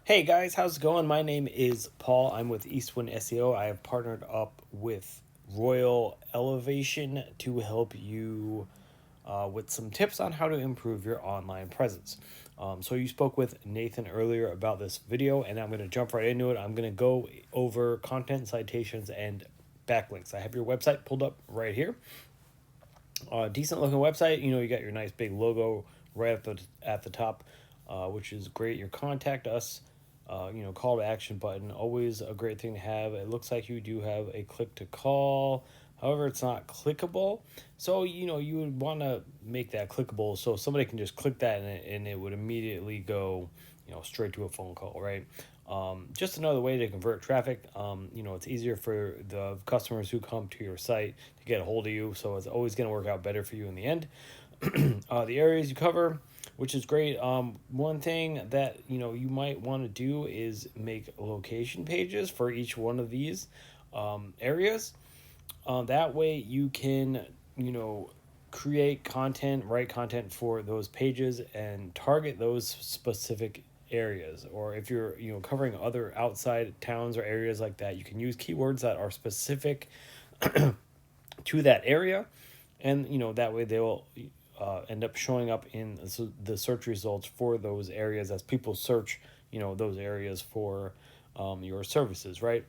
Hey guys, how's it going? My name is Paul. I'm with Eastwind SEO. I have partnered up with Royal Elevation to help you with some tips on how to improve your online presence. So you spoke with Nathan earlier about this video, and I'm going to jump right into it. I'm going to go over content citations and backlinks. I have your website pulled up right here. Decent looking website. You got your nice big logo right at the top, which is great. Your contact us, call to action button. Always a great thing to have. It looks like you do have a click to call. However, it's not clickable. So, you would want to make that clickable so somebody can just click that and it would immediately go, straight to a phone call, right? Just another way to convert traffic. It's easier for the customers who come to your site to get a hold of you. So it's always going to work out better for you in the end. The areas you cover, which is great. One thing that you might want to do is make location pages for each one of these areas. That way you can create content, write content for those pages, and target those specific areas. Or if you're covering other outside towns or areas like that, you can use keywords that are specific to that area, and that way they will end up showing up in the search results for those areas as people search those areas for your services, right?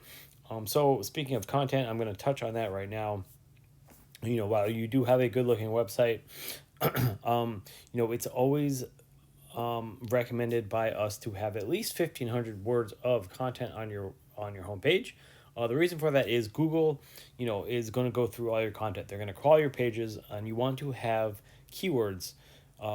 So speaking of content, I'm going to touch on that right now. While you do have a good looking website, it's always recommended by us to have at least 1,500 words of content on your homepage. The reason for that is Google, is going to go through all your content. They're going to crawl your pages, and you want to have keywords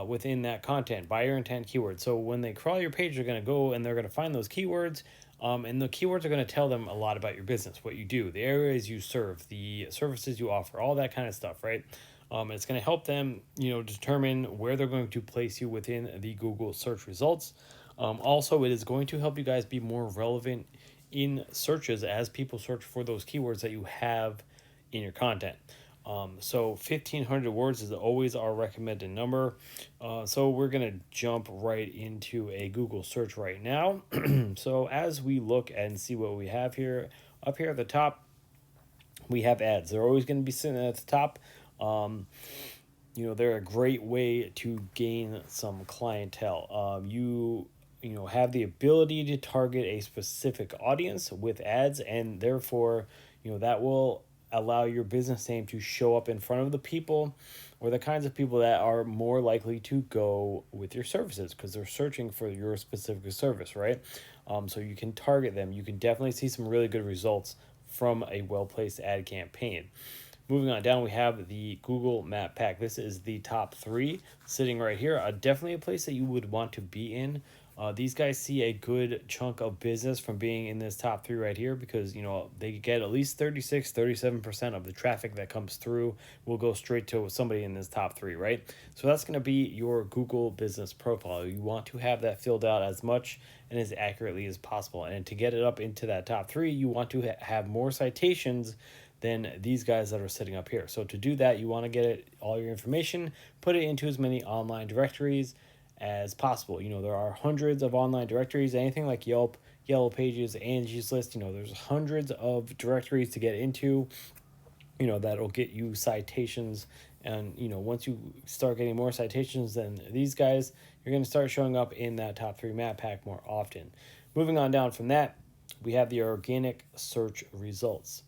within that content, buyer intent keywords. So when they crawl your page, they're going to go and they're going to find those keywords. And the keywords are going to tell them a lot about your business, what you do, the areas you serve, the services you offer, all that kind of stuff, right? It's going to help them, determine where they're going to place you within the Google search results. Also, it is going to help you guys be more relevant in searches as people search for those keywords that you have in your content. So 1,500 words is always our recommended number. So we're going to jump right into a Google search right now. So as we look and see what we have here, up here at the top, we have ads. They're always going to be sitting at the top. They're a great way to gain some clientele. You have the ability to target a specific audience with ads, and therefore that will allow your business name to show up in front of the people or the kinds of people that are more likely to go with your services because they're searching for your specific service, right? So you can target them. You can definitely see some really good results from a well-placed ad campaign. Moving on down, we have the Google Map Pack. This is the top three sitting right here. Definitely a place that you would want to be in. These guys see a good chunk of business from being in this top three right here because, they get at least 37% of the traffic that comes through will go straight to somebody in this top three, right? So that's going to be your Google business profile. You want to have that filled out as much and as accurately as possible. And to get it up into that top three, you want to have more citations than these guys that are sitting up here. So to do that, you want to get all your information, put it into as many online directories as possible. There are hundreds of online directories, anything like Yelp, Yellow Pages, Angie's List. There's hundreds of directories to get into, that'll get you citations. And, once you start getting more citations than these guys, you're going to start showing up in that top three map pack more often. Moving on down from that, we have the organic search results.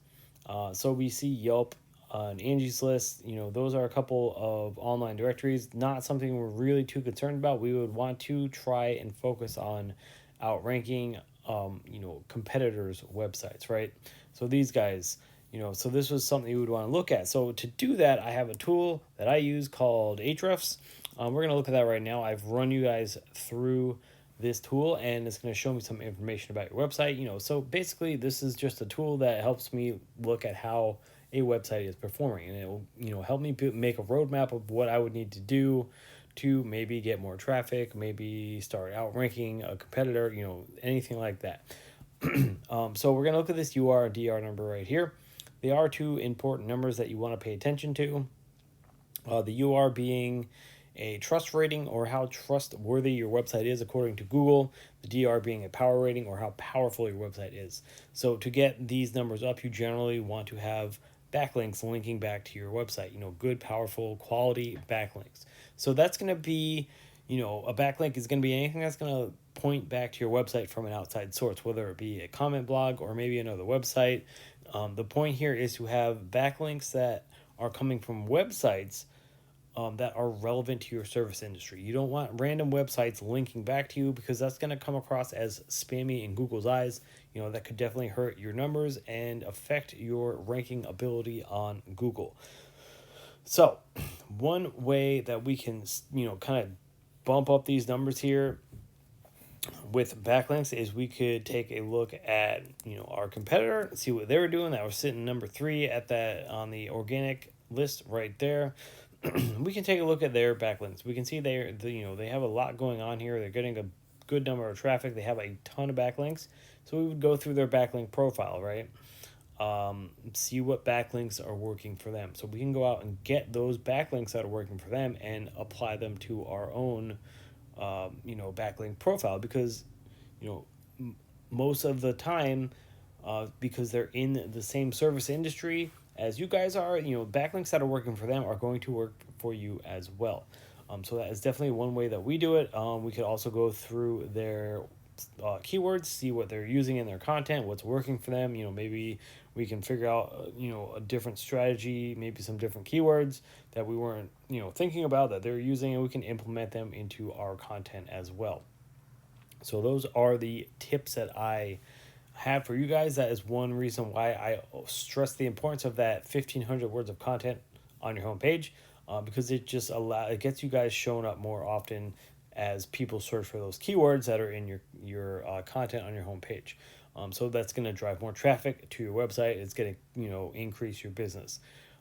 So we see Yelp, and Angie's List. Those are a couple of online directories. Not something we're really too concerned about. We would want to try and focus on outranking, competitors' websites, right? So these guys, so this was something you would want to look at. So to do that, I have a tool that I use called Ahrefs. We're going to look at that right now. I've run you guys through this tool and it's going to show me some information about your website. So basically this is just a tool that helps me look at how a website is performing, and it will help me make a roadmap of what I would need to do to maybe get more traffic, maybe start outranking a competitor, anything like that. So we're going to look at this UR and DR number right here. They are two important numbers that you want to pay attention to. The UR being a trust rating, or how trustworthy your website is according to Google, the DR being a power rating, or how powerful your website is. So to get these numbers up, you generally want to have backlinks linking back to your website, good, powerful, quality backlinks. So that's going to be, a backlink is going to be anything that's going to point back to your website from an outside source, whether it be a comment blog or maybe another website. The point here is to have backlinks that are coming from websites that are relevant to your service industry. You don't want random websites linking back to you, because that's going to come across as spammy in Google's eyes. That could definitely hurt your numbers and affect your ranking ability on Google. So one way that we can, kind of bump up these numbers here with backlinks is we could take a look at, our competitor, see what they were doing. That was sitting number 3 at that on the organic list right there. We can take a look at their backlinks. We can see they have a lot going on here. They're getting a good number of traffic. They have a ton of backlinks. So we would go through their backlink profile, right? See what backlinks are working for them. So we can go out and get those backlinks that are working for them and apply them to our own, backlink profile, because, most of the time, because they're in the same service industry as you guys are, backlinks that are working for them are going to work for you as well. So that is definitely one way that we do it. We could also go through their keywords, see what they're using in their content, what's working for them. Maybe we can figure out, a different strategy, maybe some different keywords that we weren't, thinking about that they're using, and we can implement them into our content as well. So those are the tips that I have for you guys. That is one reason why I stress the importance of that 1,500 words of content on your homepage, because it gets you guys shown up more often as people search for those keywords that are in your content on your homepage. So that's going to drive more traffic to your website. It's going to increase your business.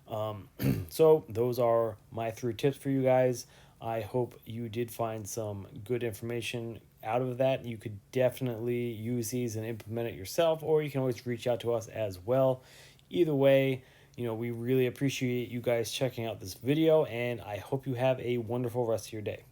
So those are my 3 tips for you guys. I hope you did find some good information out of that. You could definitely use these and implement it yourself, or you can always reach out to us as well. Either way, we really appreciate you guys checking out this video, and I hope you have a wonderful rest of your day.